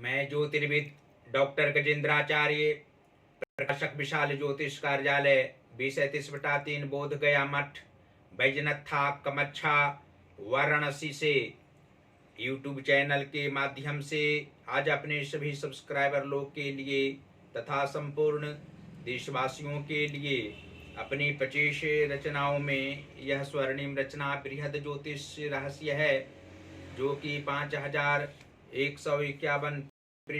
मैं ज्योतिर्विद डॉक्टर गजेंद्राचार्य, प्रकाशक विशाल ज्योतिष कार्यालय 20-30/3 बोध गया मठ, बैजनाथा कमच्छा, वाराणसी से यूट्यूब चैनल के माध्यम से आज अपने सभी सब्सक्राइबर लोग के लिए तथा संपूर्ण देशवासियों के लिए अपनी 25 रचनाओं में यह स्वर्णिम रचना बृहद ज्योतिष रहस्य है, जो कि 5151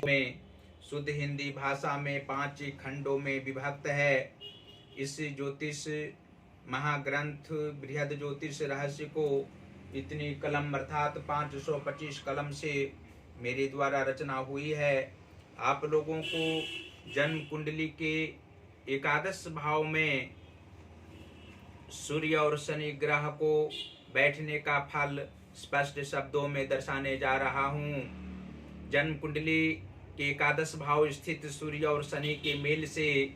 में शुद्ध हिंदी भाषा में 5 खंडों में विभक्त है। इस ज्योतिष महाग्रंथ बृहद ज्योतिष रहस्य को इतनी कलम अर्थात 525 कलम से मेरे द्वारा रचना हुई है। आप लोगों को जन्म कुंडली के एकादश भाव में सूर्य और शनि ग्रह को बैठने का फल स्पष्ट शब्दों में दर्शाने जा रहा हूँ। जन्म कुंडली के एकादश भाव स्थित सूर्य और शनि के मेल से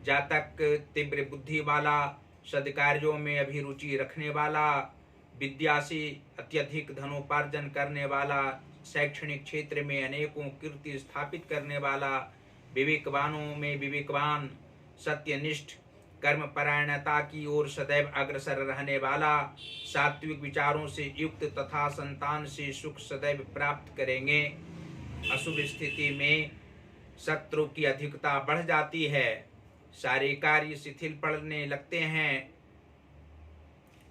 जातक तीव्र बुद्धि वाला, सद्कार्यों में अभिरुचि रखने वाला, विद्या से अत्यधिक धनोपार्जन करने वाला, शैक्षणिक क्षेत्र में अनेकों कीर्ति स्थापित करने वाला, विवेकवानों में विवेकवान, सत्यनिष्ठ, कर्मपरायणता की ओर सदैव अग्रसर रहने वाला, सात्विक विचारों से युक्त तथा संतान से सुख सदैव प्राप्त करेंगे। अशुभ स्थिति में शत्रु की अधिकता बढ़ जाती है, सारे कार्य शिथिल पड़ने लगते हैं,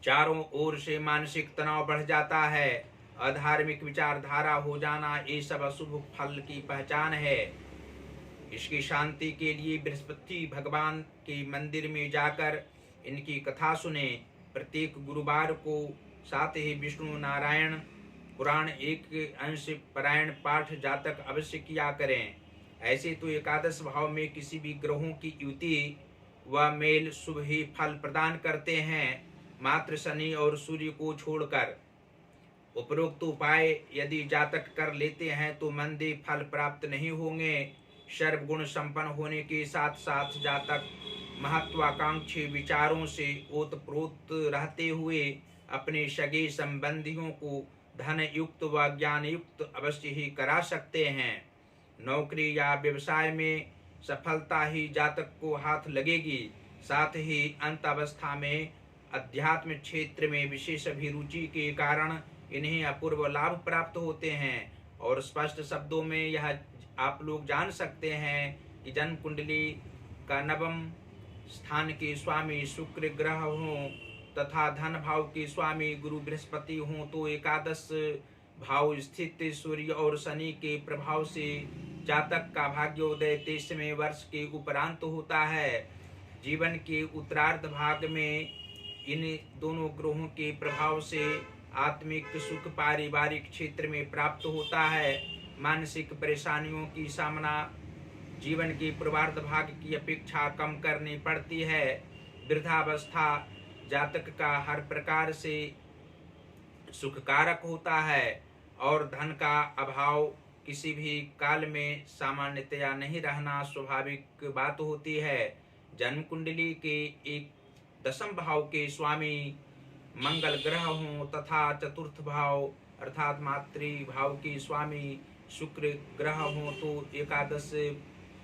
चारों ओर से मानसिक तनाव बढ़ जाता है, अधार्मिक विचारधारा हो जाना, ये सब अशुभ फल की पहचान है। इसकी शांति के लिए बृहस्पति भगवान के मंदिर में जाकर इनकी कथा सुने। प्रत्येक गुरुवार को साथ ही विष्णु नारायण पुराण एक अंश पारायण पाठ जातक अवश्य किया करें। ऐसे तो एकादश भाव में किसी भी ग्रहों की युति व मेल शुभ ही फल प्रदान करते हैं, मात्र शनि और सूर्य को छोड़कर। उपरोक्त उपाय यदि जातक कर लेते हैं तो मंदे फल प्राप्त नहीं होंगे। सर्वगुण संपन्न होने के साथ साथ जातक महत्वाकांक्षी विचारों से ओतप्रोत रहते हुए अपने सगे संबंधियों को धन युक्त व ज्ञान युक्त अवश्य ही करा सकते हैं। नौकरी या व्यवसाय में सफलता ही जातक को हाथ लगेगी। साथ ही अंत अवस्था में अध्यात्म क्षेत्र में विशेष अभिरुचि के कारण इन्हें अपूर्व लाभ प्राप्त होते हैं। और स्पष्ट शब्दों में यह आप लोग जान सकते हैं कि जन्म कुंडली का नवम स्थान के स्वामी शुक्र ग्रह हों तथा धन भाव के स्वामी गुरु बृहस्पति हों तो एकादश भाव स्थित सूर्य और शनि के प्रभाव से जातक का भाग्योदय 23वें वर्ष के उपरांत होता है। जीवन के उत्तरार्ध भाग में इन दोनों ग्रहों के प्रभाव से आत्मिक सुख पारिवारिक क्षेत्र में प्राप्त होता है। मानसिक परेशानियों की सामना जीवन के पूर्वार्ध भाग की अपेक्षा कम करनी पड़ती है। वृद्धावस्था जातक का हर प्रकार से सुखकारक होता है और धन का अभाव किसी भी काल में सामान्यतया नहीं रहना स्वाभाविक बात होती है। जन्म कुंडली के एक दशम भाव के स्वामी मंगल ग्रह हों तथा चतुर्थ भाव अर्थात मातृ भाव के स्वामी शुक्र ग्रह हों तो एकादश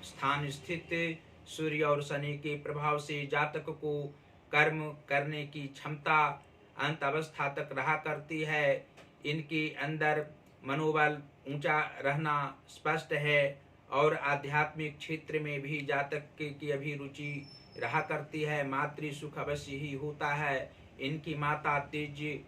स्थान स्थित सूर्य और शनि के प्रभाव से जातक को कर्म करने की क्षमता अंत अवस्था तक रहा करती है। इनके अंदर मनोबल ऊंचा रहना स्पष्ट है और आध्यात्मिक क्षेत्र में भी जातक की अभिरुचि रहा करती है। मातृ सुख अवश्य ही होता है। इनकी माता तेज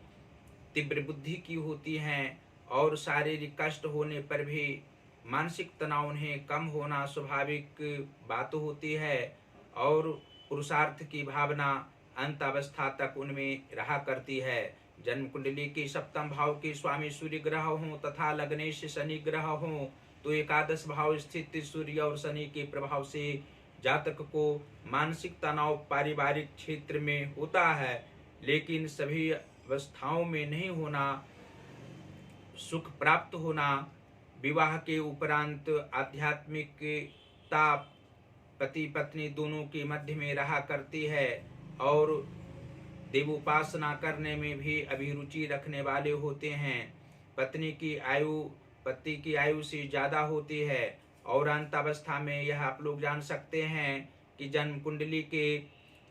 तीव्र बुद्धि की होती हैं और शारीरिक कष्ट होने पर भी मानसिक तनाव उन्हें कम होना स्वाभाविक बात होती है और पुरुषार्थ की भावना अंत अवस्था तक उनमें रहा करती है। जन्म कुंडली के सप्तम भाव के स्वामी सूर्य ग्रह हों तथा लग्नेश शनि ग्रह हों तो एकादश भाव स्थित सूर्य और शनि के प्रभाव से जातक को मानसिक तनाव पारिवारिक क्षेत्र में होता है, लेकिन सभी अवस्थाओं में नहीं होना, सुख प्राप्त होना। विवाह के उपरांत आध्यात्मिकता पति पत्नी दोनों के मध्य में रहा करती है और देवोपासना करने में भी अभिरुचि रखने वाले होते हैं। पत्नी की आयु पति की आयु से ज़्यादा होती है। और अंत अवस्था में यह आप लोग जान सकते हैं कि जन्म कुंडली के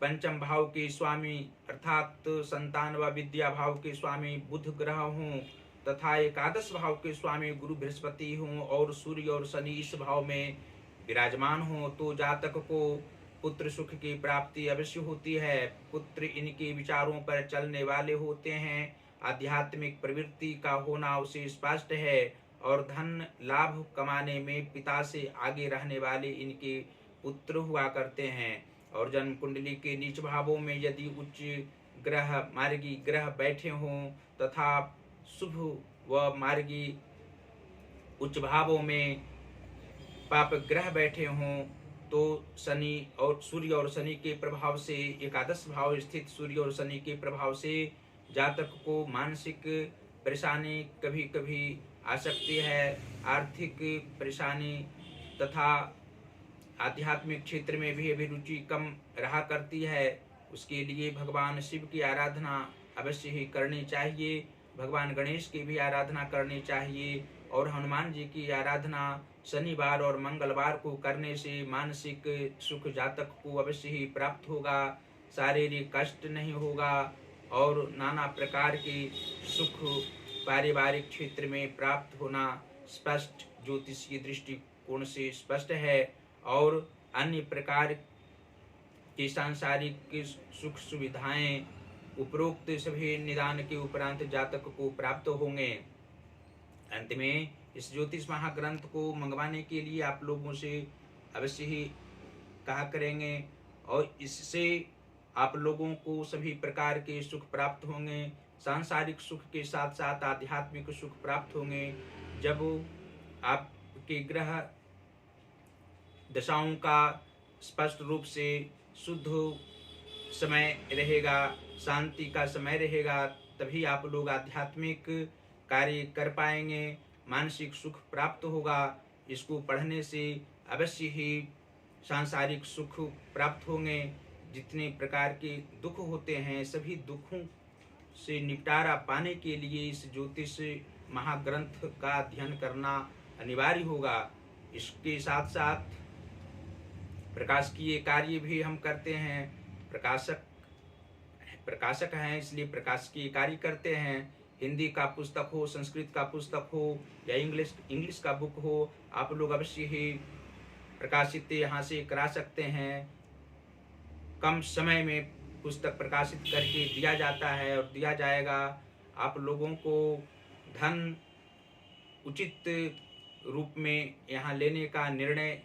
पंचम भाव के स्वामी अर्थात संतान व विद्या भाव के स्वामी बुध ग्रह हूँ तथा एकादश भाव के स्वामी गुरु बृहस्पति हूँ और सूर्य और शनि इस भाव में विराजमान हो तो जातक को पुत्र सुख की प्राप्ति अवश्य होती है। पुत्र इनके विचारों पर चलने वाले होते हैं। आध्यात्मिक प्रवृत्ति का होना उसे स्पष्ट है और धन लाभ कमाने में पिता से आगे रहने वाले इनके पुत्र हुआ करते हैं। और जन्म कुंडली के नीच भावों में यदि उच्च ग्रह मार्गी ग्रह बैठे हों तथा शुभ व मार्गी उच्च भावों में पाप ग्रह बैठे हों तो शनि और सूर्य और शनि के प्रभाव से एकादश भाव स्थित सूर्य और शनि के प्रभाव से जातक को मानसिक परेशानी कभी कभी आ सकती है। आर्थिक परेशानी तथा आध्यात्मिक क्षेत्र में भी अभिरुचि कम रहा करती है। उसके लिए भगवान शिव की आराधना अवश्य ही करनी चाहिए। भगवान गणेश की भी आराधना करनी चाहिए और हनुमान जी की आराधना शनिवार और मंगलवार को करने से मानसिक सुख जातक को अवश्य ही प्राप्त होगा। शारीरिक कष्ट नहीं होगा और नाना प्रकार के सुख पारिवारिक क्षेत्र में प्राप्त होना स्पष्ट ज्योतिषीय दृष्टिकोण से स्पष्ट है। और अन्य प्रकार की सांसारिक सुख सुविधाएं उपरोक्त सभी निदान के उपरांत जातक को प्राप्त होंगे। अंत में इस ज्योतिष महाग्रंथ को मंगवाने के लिए आप लोगों से अवश्य ही कहा करेंगे और इससे आप लोगों को सभी प्रकार के सुख प्राप्त होंगे। सांसारिक सुख के साथ साथ आध्यात्मिक सुख प्राप्त होंगे। जब आपके ग्रह दशाओं का स्पष्ट रूप से शुद्ध समय रहेगा, शांति का समय रहेगा, तभी आप लोग आध्यात्मिक कार्य कर पाएंगे, मानसिक सुख प्राप्त होगा। इसको पढ़ने से अवश्य ही सांसारिक सुख प्राप्त होंगे। जितने प्रकार के दुख होते हैं सभी दुखों से निपटारा पाने के लिए इस ज्योतिष महाग्रंथ का अध्ययन करना अनिवार्य होगा। इसके साथ साथ प्रकाशकीय कार्य भी हम करते हैं। प्रकाशक हैं इसलिए प्रकाशकीय कार्य करते हैं। हिंदी का पुस्तक हो, संस्कृत का पुस्तक हो या इंग्लिश का बुक हो, आप लोग अवश्य ही प्रकाशित यहाँ से करा सकते हैं। कम समय में पुस्तक प्रकाशित करके दिया जाता है और दिया जाएगा। आप लोगों को धन उचित रूप में यहाँ लेने का निर्णय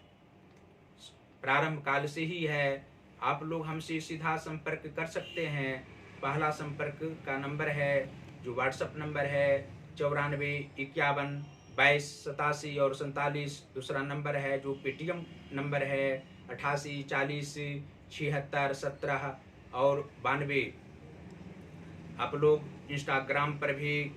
प्रारंभ काल से ही है। आप लोग हमसे सीधा संपर्क कर सकते हैं। पहला संपर्क का नंबर है जो व्हाट्सएप नंबर है 94512287 और 47। दूसरा नंबर है जो पेटीएम नंबर है 88407617 और 92। आप लोग इंस्टाग्राम पर भी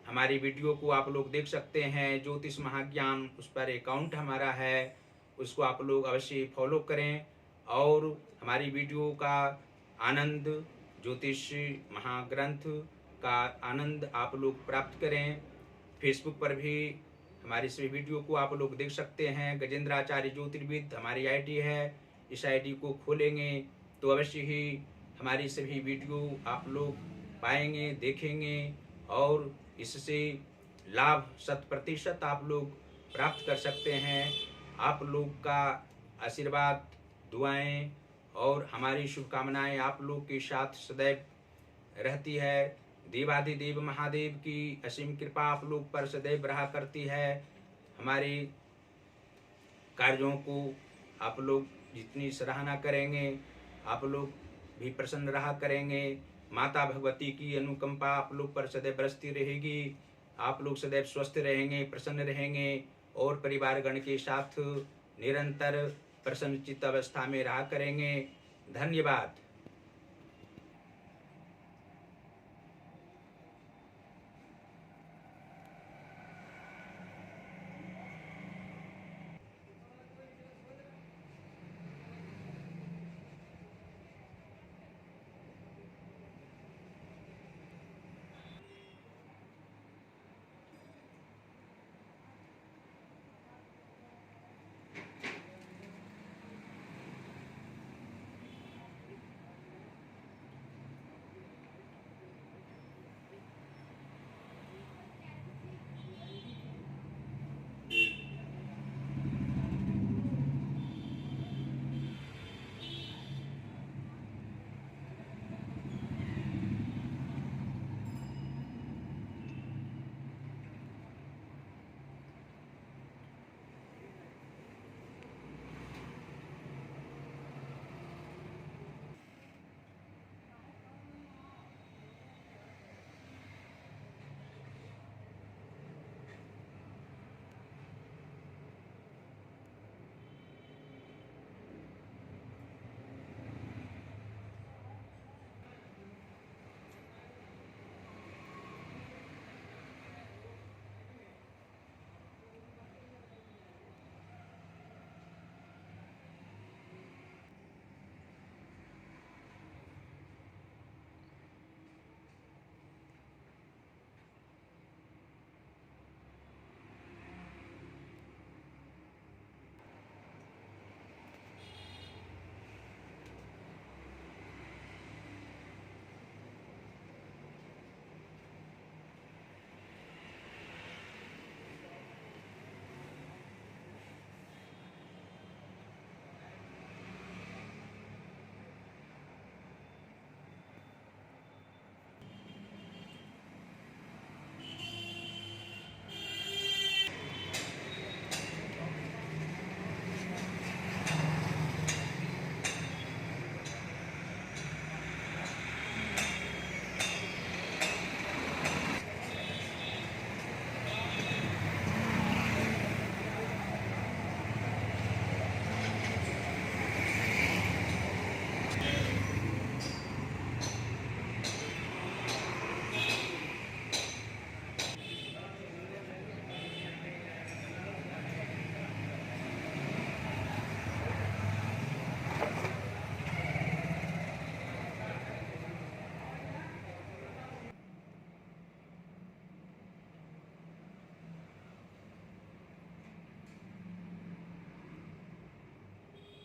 हमारी वीडियो को आप लोग देख सकते हैं। ज्योतिष महाज्ञान उस पर अकाउंट हमारा है, उसको आप लोग अवश्य फॉलो करें और हमारी वीडियो का आनंद, ज्योतिष महाग्रंथ का आनंद आप लोग प्राप्त करें। फेसबुक पर भी हमारी सभी वीडियो को आप लोग देख सकते हैं। गजेंद्राचार्य ज्योतिर्विद हमारी आईडी है। इस आईडी को खोलेंगे तो अवश्य ही हमारी सभी वीडियो आप लोग पाएंगे, देखेंगे और इससे लाभ 100% आप लोग प्राप्त कर सकते हैं। आप लोग का आशीर्वाद, दुआएं और हमारी शुभकामनाएं आप लोग के साथ सदैव रहती है। देवाधिदेव महादेव की असीम कृपा आप लोग पर सदैव रहा करती है। हमारे कार्यों को आप लोग जितनी सराहना करेंगे आप लोग भी प्रसन्न रहा करेंगे। माता भगवती की अनुकंपा आप लोग पर सदैव बरसती रहेगी। आप लोग सदैव स्वस्थ रहेंगे, प्रसन्न रहेंगे और परिवारगण के साथ निरंतर प्रसन्नचित्त अवस्था में रहा करेंगे। धन्यवाद।